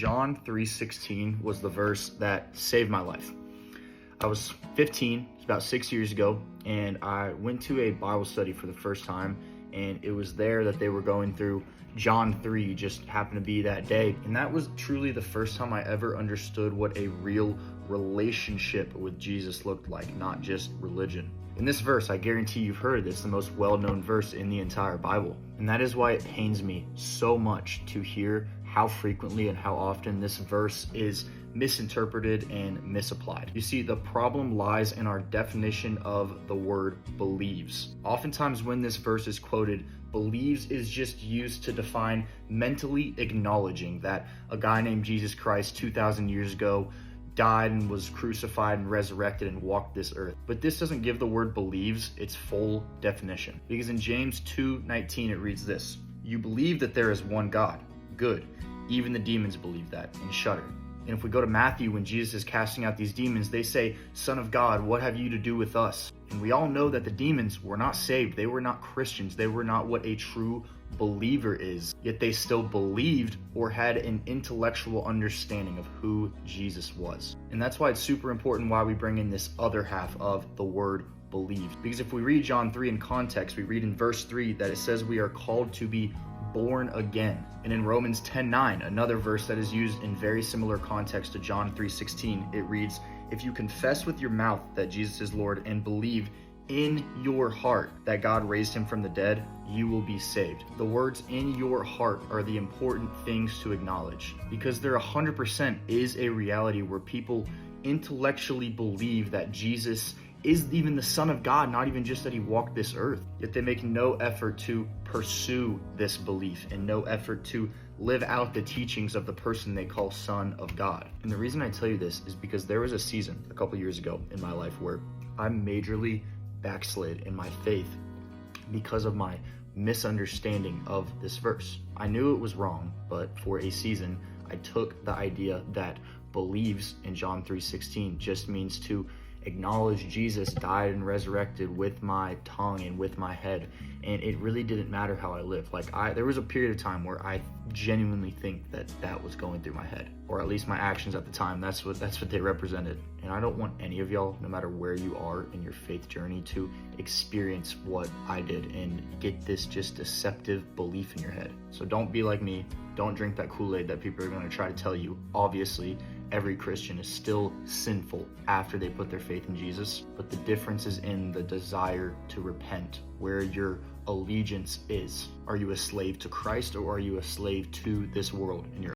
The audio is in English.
John 3:16 was the verse that saved my life. I was 15, it's about 6 years ago, and I went to a Bible study for the first time, and it was there that they were going through John 3, just happened to be that day. And that was truly the first time I ever understood what a real relationship with Jesus looked like, not just religion. In this verse, I guarantee you've heard it's the most well-known verse in the entire Bible. And that is why it pains me so much to hear how frequently and how often this verse is misinterpreted and misapplied. You see, the problem lies in our definition of the word believes. Oftentimes when this verse is quoted, believes is just used to define mentally acknowledging that a guy named Jesus Christ 2,000 years ago died and was crucified and resurrected and walked this earth. But this doesn't give the word believes its full definition. Because in James 2:19 it reads this: "You believe that there is one God. Good. Even the demons believe that and shudder." And if we go to Matthew, when Jesus is casting out these demons, they say, "Son of God, what have you to do with us?" And we all know that the demons were not saved. They were not Christians. They were not what a true believer is. Yet they still believed or had an intellectual understanding of who Jesus was. And that's why it's super important why we bring in this other half of the word believe. Because if we read John 3 in context, we read in verse 3 that it says we are called to be born again. And in Romans 10:9, another verse that is used in very similar context to John 3:16, it reads, "If you confess with your mouth that Jesus is Lord and believe in your heart that God raised him from the dead, you will be saved." The words "in your heart" are the important things to acknowledge, because there 100% is a reality where people intellectually believe that Jesus is even the Son of God, not even just that he walked this earth. Yet they make no effort to pursue this belief and no effort to live out the teachings of the person they call Son of God. And the reason I tell you this is because there was a season a couple years ago in my life where I majorly backslid in my faith because of my misunderstanding of this verse. I knew it was wrong, but for a season, I took the idea that believes in John 3:16 just means to acknowledge Jesus died and resurrected with my tongue and with my head, and it really didn't matter how I lived. There was a period of time where I genuinely think that was going through my head, or at least my actions at the time. That's what they represented. And I don't want any of y'all, no matter where you are in your faith journey, to experience what I did and get this just deceptive belief in your head. So don't be like me. Don't drink that Kool-Aid that people are going to try to tell you. Obviously, every Christian is still sinful after they put their faith in Jesus, but the difference is in the desire to repent, where your allegiance is. Are you a slave to Christ, or are you a slave to this world and your